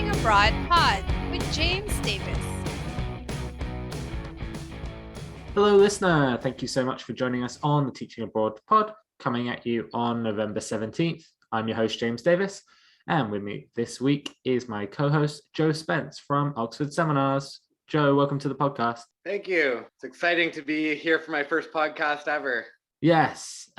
Abroad Pod with James Davis. Hello, listener. Thank you so much for joining us on the Teaching Abroad Pod, coming at you on November 17th. I'm your host, James Davis, and with me this week is my co-host, Joe Spence from Oxford Seminars. Joe, welcome to the podcast. Thank you. It's exciting to be here for my first podcast ever. Yes.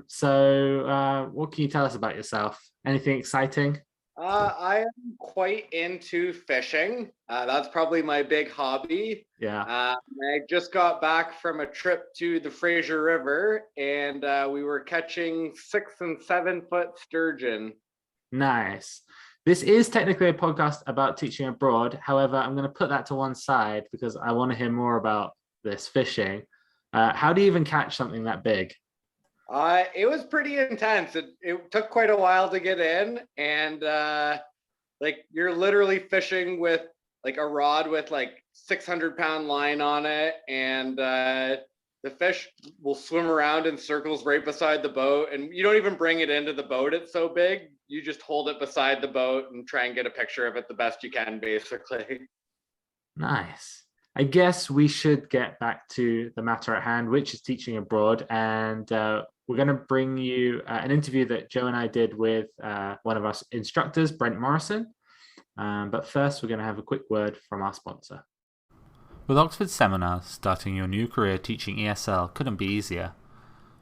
So what can you tell us about yourself? Anything exciting? I am quite into fishing. That's probably my big hobby. Yeah. I just got back from a trip to the Fraser River, and we were catching 6 and 7 foot sturgeon. Nice. This is technically a podcast about teaching abroad. However, I'm going to put that to one side because I want to hear more about this fishing. How do you even catch something that big? It was pretty intense. It took quite a while to get in, and you're literally fishing with like a rod with like 600-pound line on it, and the fish will swim around in circles right beside the boat, and you don't even bring it into the boat. It's so big. You just hold it beside the boat and try and get a picture of it the best you can, basically. Nice. I guess we should get back to the matter at hand, which is teaching abroad. And we're going to bring you an interview that Joe and I did with one of our instructors, Brent Morrison. But first, we're going to have a quick word from our sponsor. With Oxford Seminars, starting your new career teaching ESL couldn't be easier.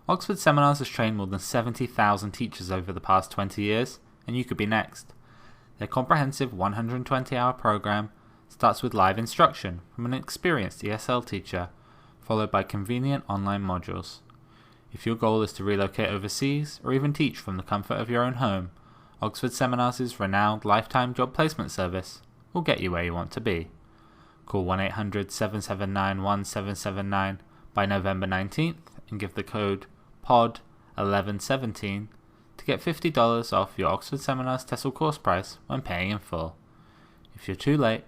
Oxford Seminars has trained more than 70,000 teachers over the past 20 years, and you could be next. Their comprehensive 120-hour program starts with live instruction from an experienced ESL teacher, followed by convenient online modules. If your goal is to relocate overseas or even teach from the comfort of your own home, Oxford Seminars' renowned lifetime job placement service will get you where you want to be. Call 1-800-779-1779 by November 19th and give the code POD1117 to get $50 off your Oxford Seminars TESOL course price when paying in full. If you're too late,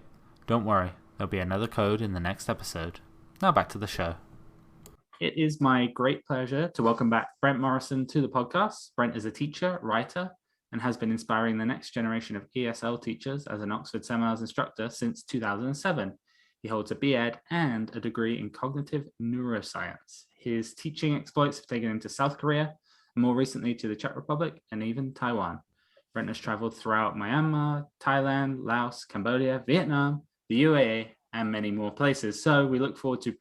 don't worry, there'll be another code in the next episode. Now back to the show. It is my great pleasure to welcome back Brent Morrison to the podcast. Brent is a teacher, writer, and has been inspiring the next generation of ESL teachers as an Oxford Seminars instructor since 2007. He holds a B.Ed and a degree in cognitive neuroscience. His teaching exploits have taken him to South Korea, and more recently to the Czech Republic and even Taiwan. Brent has traveled throughout Myanmar, Thailand, Laos, Cambodia, Vietnam, the UAE, and many more places. So we look forward to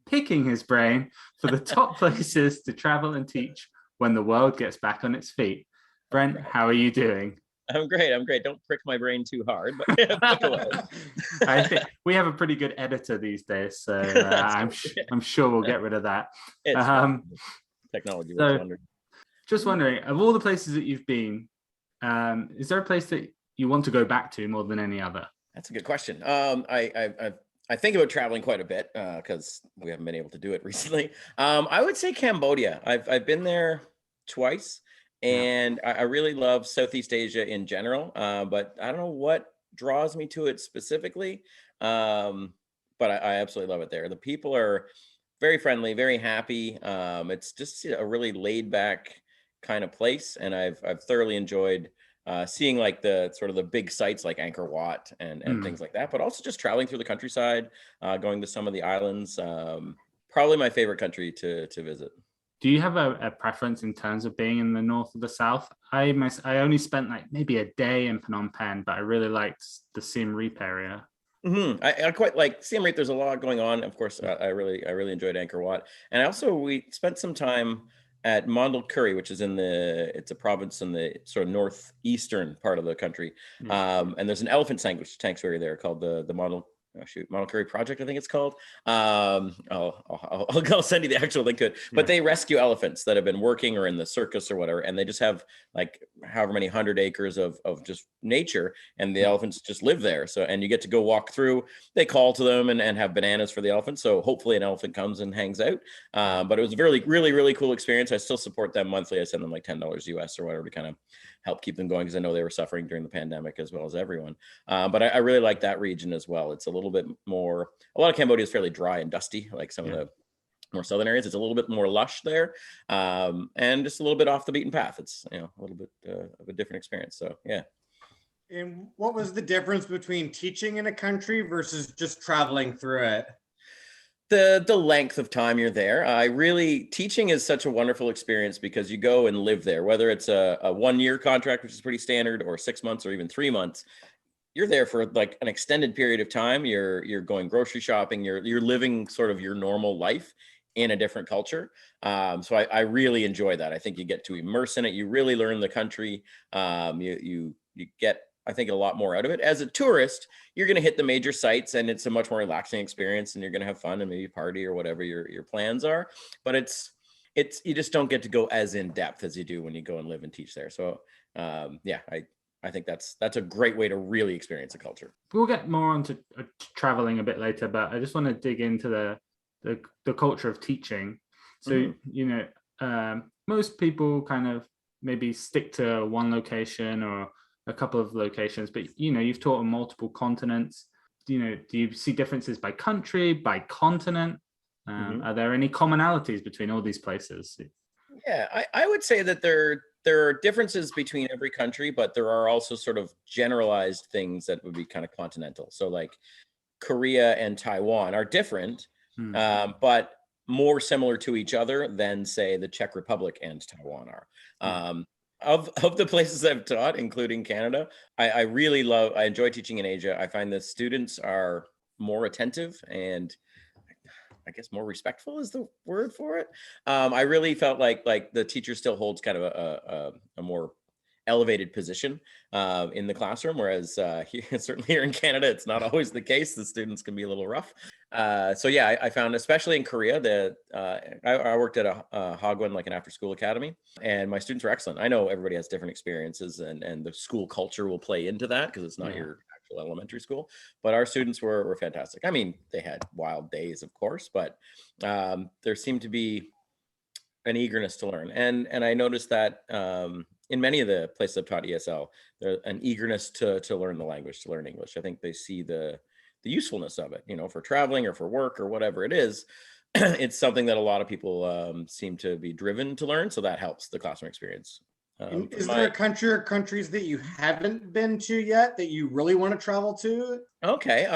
picking his brain for the top places to travel and teach when the world gets back on its feet. Brent, how are you doing? I'm great. Don't prick my brain too hard, but pick away. I think we have a pretty good editor these days, so I'm sure we'll get rid of that. Technology so, works wonders. Just wondering, of all the places that you've been, is there a place that you want to go back to more than any other? That's a good question. I think about traveling quite a bit because we haven't been able to do it recently. I would say Cambodia. I've been there twice, and I really love Southeast Asia in general. But I don't know what draws me to it specifically. But I absolutely love it there. The people are very friendly, very happy. It's just a really laid back kind of place, and I've thoroughly enjoyed seeing like the sort of the big sites like Angkor Wat and things like that, but also just traveling through the countryside, going to some of the islands. Probably my favorite country to visit. Do you have a preference in terms of being in the north or the south? I only spent like maybe a day in Phnom Penh, but I really liked the Siem Reap area. Mm-hmm. I quite like Siem Reap. There's a lot going on. Of course, I really enjoyed Angkor Wat, and we spent some time at Mondulkiri, which is it's a province in the sort of northeastern part of the country. And there's an elephant sanctuary there called the Mondulkiri Project, I think it's called. I'll send you the actual link to it. But they rescue elephants that have been working or in the circus or whatever, and they just have like however many 100 acres of just nature, and the elephants just live there. So, and you get to go walk through. They call to them and have bananas for the elephants. So hopefully an elephant comes and hangs out. But it was a really cool experience. I still support them monthly. I send them like $10 US or whatever to kind of help keep them going, because I know they were suffering during the pandemic as well as everyone. But I really like that region as well. It's a little bit more, a lot of Cambodia is fairly dry and dusty, like some of the more southern areas. It's a little bit more lush there, and just a little bit off the beaten path. It's a little bit of a different experience. So yeah. And what was the difference between teaching in a country versus just traveling through it? The length of time you're there. Teaching is such a wonderful experience because you go and live there, whether it's a 1 year contract, which is pretty standard, or 6 months or even 3 months. You're there for like an extended period of time. You're going grocery shopping. You're living sort of your normal life in a different culture. So I really enjoy that. I think you get to immerse in it. You really learn the country. You get, I think, a lot more out of it. As a tourist, you're going to hit the major sites, and it's a much more relaxing experience, and you're going to have fun and maybe party or whatever your plans are. But it's you just don't get to go as in depth as you do when you go and live and teach there. So yeah, I think that's a great way to really experience a culture. We'll get more onto traveling a bit later, but I just want to dig into the culture of teaching. So, most people kind of maybe stick to one location or a couple of locations, but, you've taught on multiple continents. Do you see differences by country, by continent? Are there any commonalities between all these places? Yeah, I would say that there are differences between every country, but there are also sort of generalized things that would be kind of continental. So like Korea and Taiwan are different, but more similar to each other than, say, the Czech Republic and Taiwan are. Of the places I've taught, including Canada, I enjoy teaching in Asia. I find the students are more attentive and I guess more respectful is the word for it. I really felt like the teacher still holds kind of a more elevated position in the classroom, whereas certainly here in Canada, it's not always the case. The students can be a little rough. So yeah, I found, especially in Korea, I worked at a Hagwon, like an after-school academy, and my students were excellent. I know everybody has different experiences, and the school culture will play into that because it's not your actual elementary school, but our students were fantastic. I mean, they had wild days, of course, but there seemed to be an eagerness to learn, and I noticed that in many of the places I've taught ESL, there's an eagerness to learn the language, to learn English. I think they see the usefulness of it, for traveling or for work or whatever it is. It's something that a lot of people seem to be driven to learn, so that helps the classroom experience. Is there a country or countries that you haven't been to yet that you really want to travel to? Okay.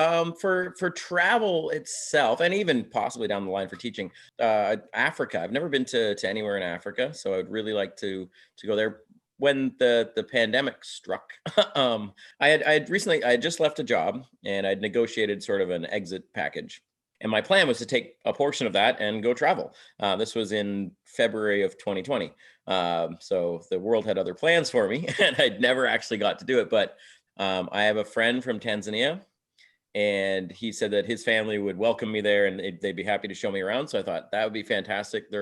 For travel itself, and even possibly down the line for teaching, Africa. I've never been to anywhere in Africa, so I'd really like to go there. When the pandemic struck, I had just left a job, and I'd negotiated sort of an exit package. And my plan was to take a portion of that and go travel. This was in February of 2020. So the world had other plans for me, and I'd never actually got to do it. But I have a friend from Tanzania, and he said that his family would welcome me there, and they'd be happy to show me around. So I thought that would be fantastic.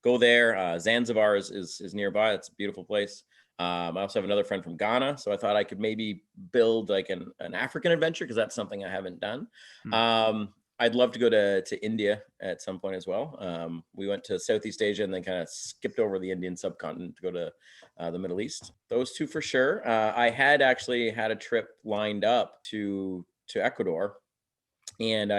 Go there. Zanzibar is nearby. It's a beautiful place. I also have another friend from Ghana, so I thought I could maybe build like an African adventure, because that's something I haven't done. I'd love to go to India at some point as well. We went to Southeast Asia and then kind of skipped over the Indian subcontinent to go to the Middle East. Those two for sure. I had actually had a trip lined up to Ecuador, and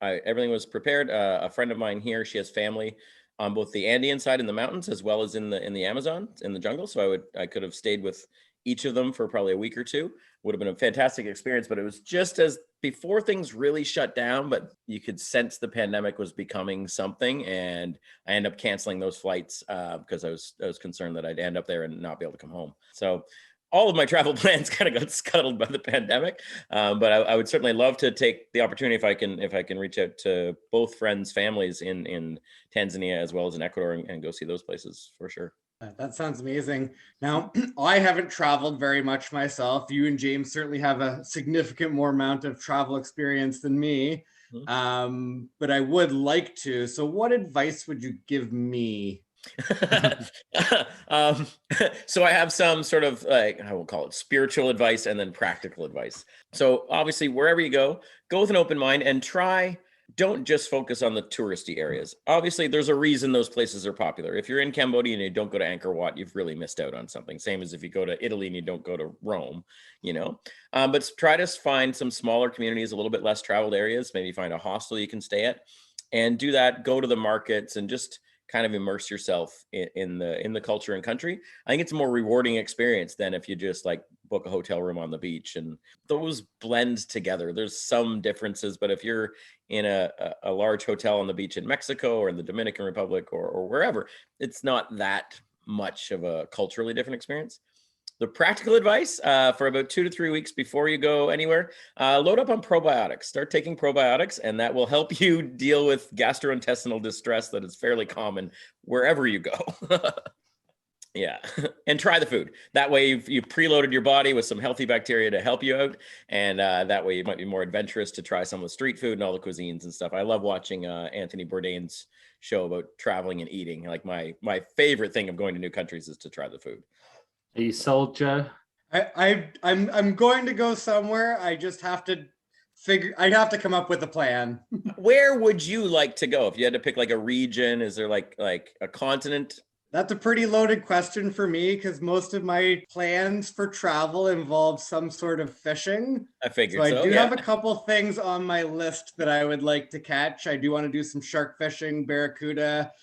everything was prepared. A friend of mine here, she has family on both the Andean side in the mountains as well as in the Amazon, in the jungle. So I could have stayed with each of them for probably a week or two. Would have been a fantastic experience, but it was just as before things really shut down, but you could sense the pandemic was becoming something, and I ended up canceling those flights because I was concerned that I'd end up there and not be able to come home. So all of my travel plans kind of got scuttled by the pandemic, but I would certainly love to take the opportunity if I can reach out to both friends' families in Tanzania as well as in Ecuador and go see those places for sure. That sounds amazing. Now, I haven't traveled very much myself. You and James certainly have a significant more amount of travel experience than me, but I would like to. So what advice would you give me? So I have some sort of, like, I will call it spiritual advice and then practical advice. So obviously, wherever you go with an open mind and don't just focus on the touristy areas. Obviously, there's a reason those places are popular. If you're in Cambodia and you don't go to Angkor Wat, you've really missed out on something. Same as if you go to Italy and you don't go to Rome, But try to find some smaller communities, a little bit less traveled areas. Maybe find a hostel you can stay at, and do that. Go to the markets and just kind of immerse yourself in the culture and country. I think it's a more rewarding experience than if you just like book a hotel room on the beach, and those blend together. There's some differences, but if you're in a large hotel on the beach in Mexico or in the Dominican Republic or wherever, it's not that much of a culturally different experience. The practical advice for about 2 to 3 weeks before you go anywhere, load up on probiotics. Start taking probiotics, and that will help you deal with gastrointestinal distress that is fairly common wherever you go. Yeah, and try the food. That way you've preloaded your body with some healthy bacteria to help you out, and that way you might be more adventurous to try some of the street food and all the cuisines and stuff. I love watching Anthony Bourdain's show about traveling and eating. Like my favorite thing of going to new countries is to try the food. Are you sold, Joe? I'm going to go somewhere. I just have to I'd have to come up with a plan. Where would you like to go if you had to pick like a region? Is there like a continent? That's a pretty loaded question for me because most of my plans for travel involve some sort of fishing. I figured so. So I do yeah. have a couple things on my list that I would like to catch. I do want to do some shark fishing, barracuda,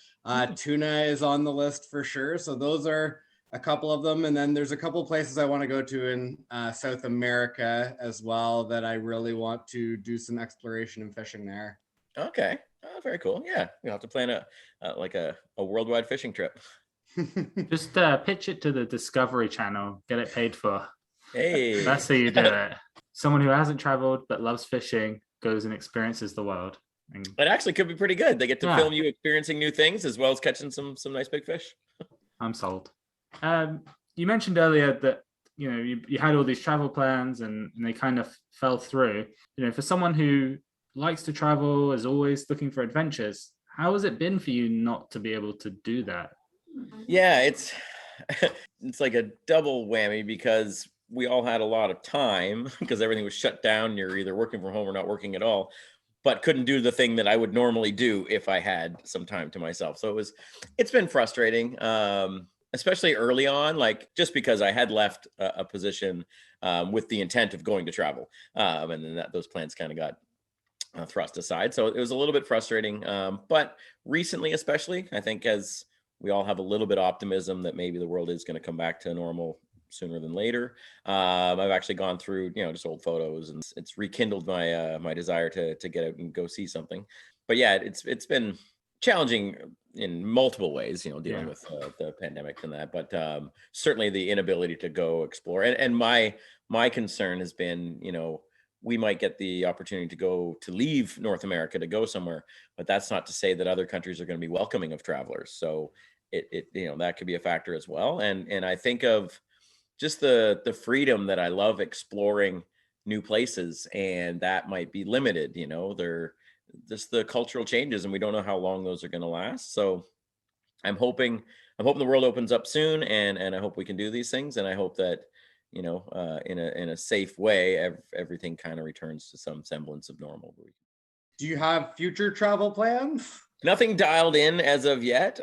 tuna is on the list for sure. So those are a couple of them. And then there's a couple places I want to go to in South America as well that I really want to do some exploration and fishing there. Okay. Oh, very cool. Yeah, you'll have to plan a worldwide fishing trip. Just pitch it to the Discovery Channel, get it paid for. Hey, That's how you do it. Someone who hasn't traveled but loves fishing goes and experiences the world. And it actually could be pretty good. They get to Yeah. film you experiencing new things as well as catching some nice big fish. I'm sold. You mentioned earlier that you had all these travel plans and they kind of fell through. For someone who likes to travel, is always looking for adventures, how has it been for you not to be able to do that? Yeah, it's like a double whammy because we all had a lot of time because everything was shut down. You're either working from home or not working at all, but couldn't do the thing that I would normally do if I had some time to myself. So it's been frustrating, especially early on, like just because I had left a position with the intent of going to travel, and then those plans kind of got thrust aside. So it was a little bit frustrating, but recently, especially, I think as we all have a little bit of optimism that maybe the world is going to come back to normal sooner than later. I've actually gone through, just old photos, and it's rekindled my my desire to get out and go see something. But yeah, it's been challenging in multiple ways, dealing with the pandemic and that. But certainly the inability to go explore, and my concern has been, we might get the opportunity to leave North America to go somewhere, but that's not to say that other countries are going to be welcoming of travelers. So it that could be a factor as well. And I think of just the freedom that I love exploring new places, and that might be limited. They're just the cultural changes, and we don't know how long those are going to last. So I'm hoping the world opens up soon, and I hope we can do these things, and I hope that in a safe way, everything kind of returns to some semblance of normal. Do you have future travel plans? Nothing dialed in as of yet.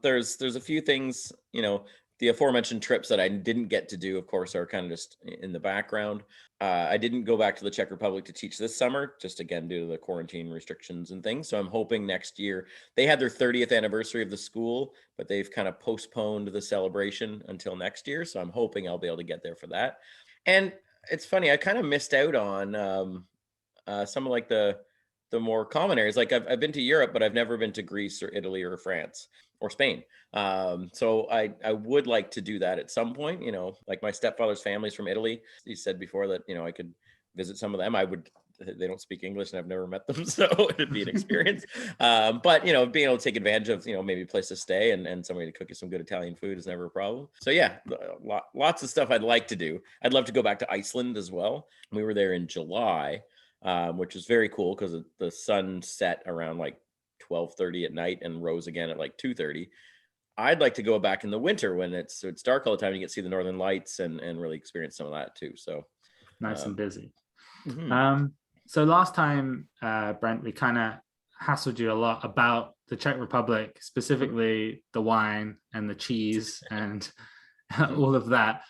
There's a few things, the aforementioned trips that I didn't get to do, of course, are kind of just in the background. I didn't go back to the Czech Republic to teach this summer, just again due to the quarantine restrictions and things. So I'm hoping next year. They had their 30th anniversary of the school, but they've kind of postponed the celebration until next year. So I'm hoping I'll be able to get there for that. And it's funny, I kind of missed out on some of like the more common areas. Like I've been to Europe, but I've never been to Greece or Italy or France or Spain. So I would like to do that at some point. Like my stepfather's family's from Italy. He said before that I could visit some of them. They don't speak English and I've never met them, so it'd be an experience. But being able to take advantage of maybe a place to stay and somebody to cook you some good Italian food is never a problem. So yeah, lots of stuff I'd like to do. I'd love to go back to Iceland as well. We were there in July. Which is very cool because the sun set around like 12:30 at night and rose again at like 2:30. I'd like to go back in the winter when it's dark all the time. You get to see the northern lights and really experience some of that too. So nice and busy. Mm-hmm. So last time, Brent, we kind of hassled you a lot about the Czech Republic, specifically the wine and the cheese and all of that.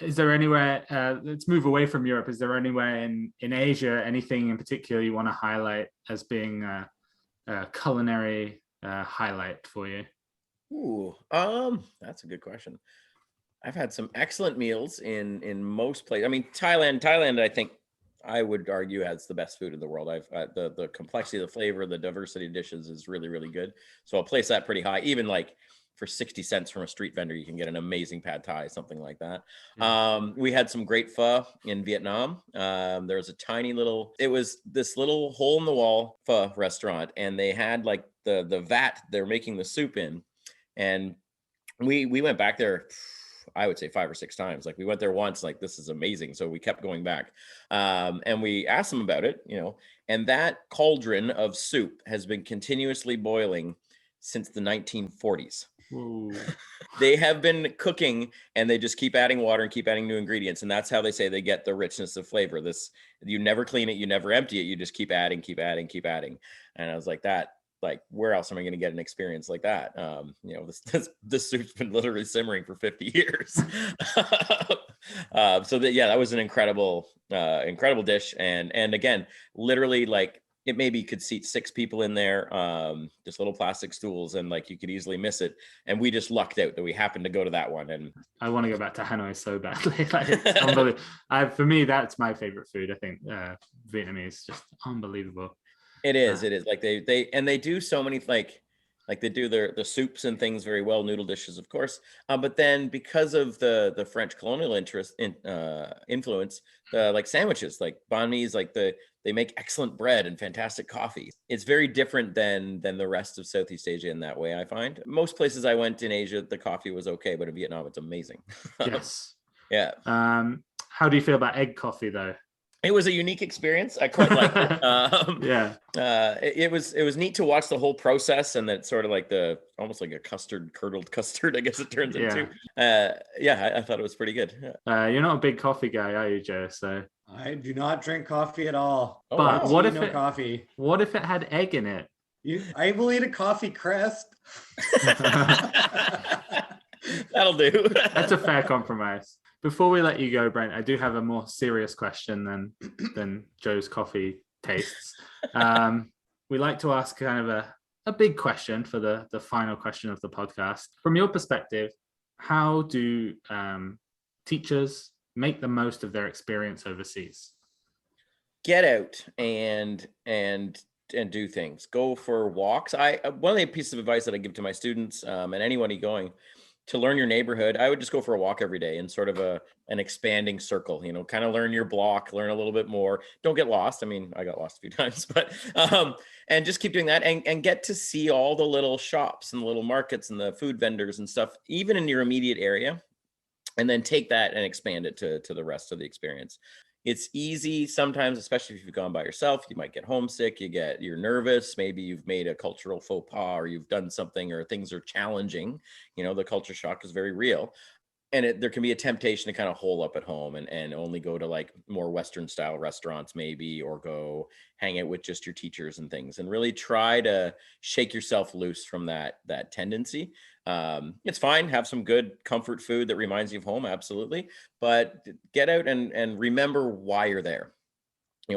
Is there anywhere, let's move away from Europe, is there anywhere in Asia, anything in particular you want to highlight as being a culinary highlight for you? Ooh, that's a good question. I've had some excellent meals in most places. I mean, Thailand, I think I would argue has the best food in the world. I've the complexity of the flavor, the diversity of dishes is really, really good. So I'll place that pretty high. Even like for 60 cents from a street vendor, you can get an amazing pad thai, something like that. We had some great pho in Vietnam. There was a tiny little, it was this little hole in the wall pho restaurant, and they had like the vat they're making the soup in. And we went back there, I would say 5 or 6 times. Like we went there once, like this is amazing. So we kept going back. And we asked them about it, and that cauldron of soup has been continuously boiling since the 1940s. Ooh. They have been cooking, and they just keep adding water and keep adding new ingredients. And that's how they say they get the richness of flavor. You never clean it, you never empty it. You just keep adding, keep adding, keep adding. And I was like, where else am I going to get an experience like that? This soup's been literally simmering for 50 years. That was an incredible dish. And again, literally like it maybe could seat 6 people in there, just little plastic stools, and like you could easily miss it. And we just lucked out that we happened to go to that one. And I want to go back to Hanoi so badly. Like, it's unbelievable. For me, that's my favorite food. I think Vietnamese, just unbelievable. It is like they do so many like they do the soups and things very well, noodle dishes, of course. But then because of the French colonial influence, like sandwiches, like banh mi's, like they make excellent bread and fantastic coffee. It's very different than the rest of Southeast Asia in that way, I find. Most places I went in Asia, the coffee was okay, but in Vietnam, it's amazing. Yes. Yeah. How do you feel about egg coffee though? It was a unique experience. I quite liked it. It was neat to watch the whole process, and that sort of like almost like a curdled custard, I guess it turns into. I thought it was pretty good. You're not a big coffee guy, are you, Joe? So I do not drink coffee at all. But what if coffee? What if it had egg in it? I will eat a coffee crest. That'll do. That's a fair compromise. Before we let you go, Brent, I do have a more serious question than Joe's coffee tastes. We like to ask kind of a big question for the final question of the podcast. From your perspective, how do teachers make the most of their experience overseas? Get out and do things. Go for walks. One of the pieces of advice that I give to my students and anybody going to learn your neighborhood, I would just go for a walk every day in sort of an expanding circle, kind of learn your block, learn a little bit more. Don't get lost. I mean, I got lost a few times, but, and just keep doing that and get to see all the little shops and the little markets and the food vendors and stuff, even in your immediate area, and then take that and expand it to the rest of the experience. It's easy sometimes, especially if you've gone by yourself, you might get homesick, you're nervous, maybe you've made a cultural faux pas, or you've done something, or things are challenging. The culture shock is very real. And there can be a temptation to kind of hole up at home and only go to like more Western style restaurants maybe, or go hang out with just your teachers and things, and really try to shake yourself loose from that tendency. It's fine. Have some good comfort food that reminds you of home. Absolutely. But get out and remember why you're there.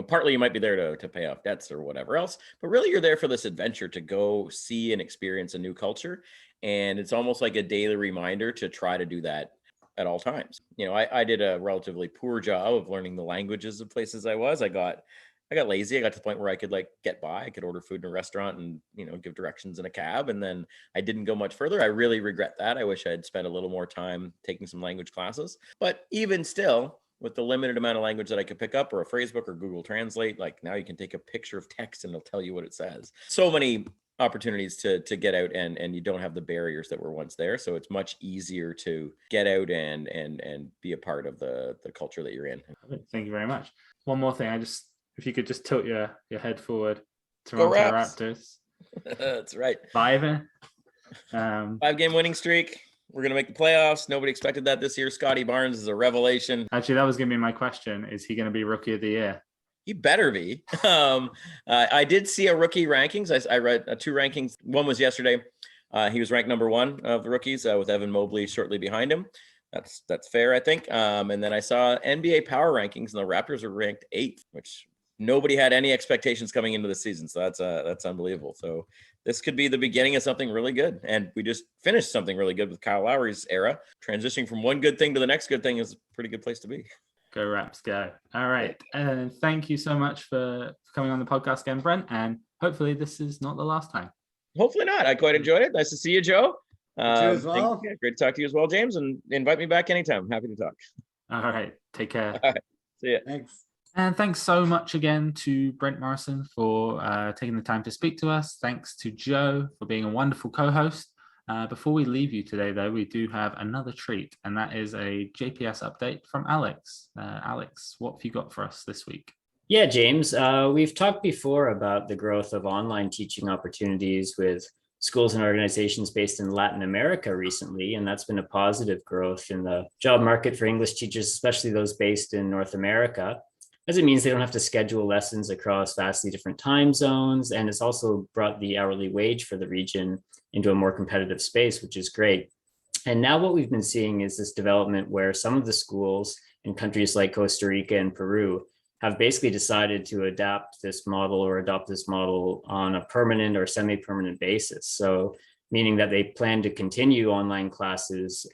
Partly you might be there to pay off debts or whatever else, but really you're there for this adventure to go see and experience a new culture. And it's almost like a daily reminder to try to do that at all times. I did a relatively poor job of learning the languages of places I was. I got lazy. I got to the point where I could get by. I could order food in a restaurant and, give directions in a cab. And then I didn't go much further. I really regret that. I wish I had spent a little more time taking some language classes. But even still, with the limited amount of language that I could pick up, or a phrase book or Google Translate, like now you can take a picture of text and it'll tell you what it says. So many opportunities to get out, and you don't have the barriers that were once there. So it's much easier to get out and be a part of the culture that you're in. Thank you very much. One more thing, if you could just tilt your head forward. Toronto Raptors. That's right. 5-game winning streak. We're going to make the playoffs. Nobody expected that this year. Scotty Barnes is a revelation. Actually, that was going to be my question. Is he going to be rookie of the year? He better be. I did see a rookie rankings. I read 2 rankings. One was yesterday. He was ranked number 1 of the rookies with Evan Mobley shortly behind him. That's fair, I think. And then I saw NBA power rankings, and the Raptors were ranked 8th, which nobody had any expectations coming into the season. So that's unbelievable. So this could be the beginning of something really good. And we just finished something really good with Kyle Lowry's era. Transitioning from one good thing to the next good thing is a pretty good place to be. Go Raps, go. All right. And thank you so much for coming on the podcast again, Brent. And hopefully this is not the last time. Hopefully not. I quite enjoyed it. Nice to see you, Joe. You as well. Great to talk to you as well, James. And invite me back anytime. Happy to talk. All right. Take care. All right. See ya. Thanks. And thanks so much again to Brent Morrison for taking the time to speak to us. Thanks to Joe for being a wonderful co-host. Before we leave you today, though, we do have another treat, and that is a JPS update from Alex. Alex, what have you got for us this week? Yeah, James, we've talked before about the growth of online teaching opportunities with schools and organizations based in Latin America recently, and that's been a positive growth in the job market for English teachers, especially those based in North America, as it means they don't have to schedule lessons across vastly different time zones, and it's also brought the hourly wage for the region into a more competitive space, which is great. And now what we've been seeing is this development where some of the schools in countries like Costa Rica and Peru have basically decided to adopt this model on a permanent or semi-permanent basis. So meaning that they plan to continue online classes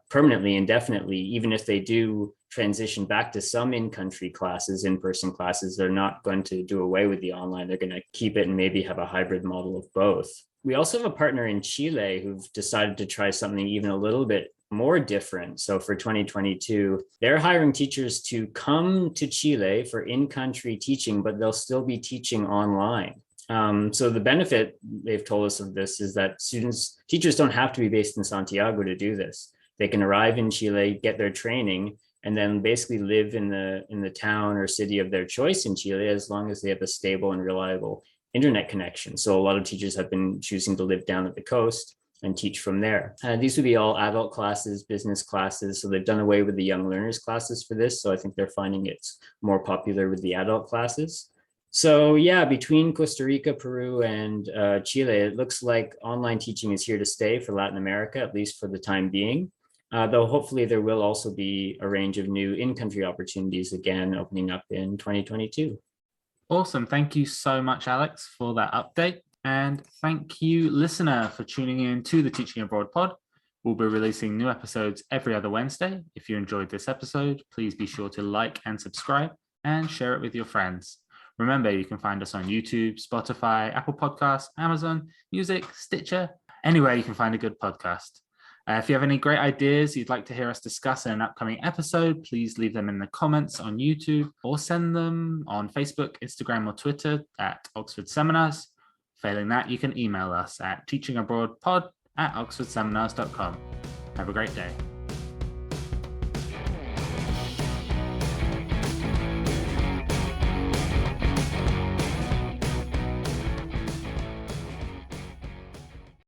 permanently, indefinitely, even if they do transition back to some in-country classes, in-person classes, they're not going to do away with the online. They're going to keep it and maybe have a hybrid model of both. We also have a partner in Chile who've decided to try something even a little bit more different. So for 2022, they're hiring teachers to come to Chile for in-country teaching, but they'll still be teaching online. So the benefit they've told us of this is that teachers don't have to be based in Santiago to do this. They can arrive in Chile, get their training, and then basically live in the town or city of their choice in Chile, as long as they have a stable and reliable internet connection. So a lot of teachers have been choosing to live down at the coast and teach from there. These would be all adult classes, business classes. So they've done away with the young learners classes for this. So I think they're finding it's more popular with the adult classes. So yeah, between Costa Rica, Peru, and Chile, it looks like online teaching is here to stay for Latin America, at least for the time being. Though hopefully there will also be a range of new in-country opportunities again opening up in 2022. Awesome. Thank you so much, Alex, for that update. And thank you, listener, for tuning in to the Teaching Abroad pod. We'll be releasing new episodes every other Wednesday. If you enjoyed this episode, please be sure to like and subscribe and share it with your friends. Remember, you can find us on YouTube, Spotify, Apple Podcasts, Amazon Music, Stitcher, anywhere you can find a good podcast. If you have any great ideas you'd like to hear us discuss in an upcoming episode, please leave them in the comments on YouTube or send them on Facebook, Instagram, or Twitter at Oxford Seminars. Failing that, you can email us at teachingabroadpod@oxfordseminars.com. Have a great day.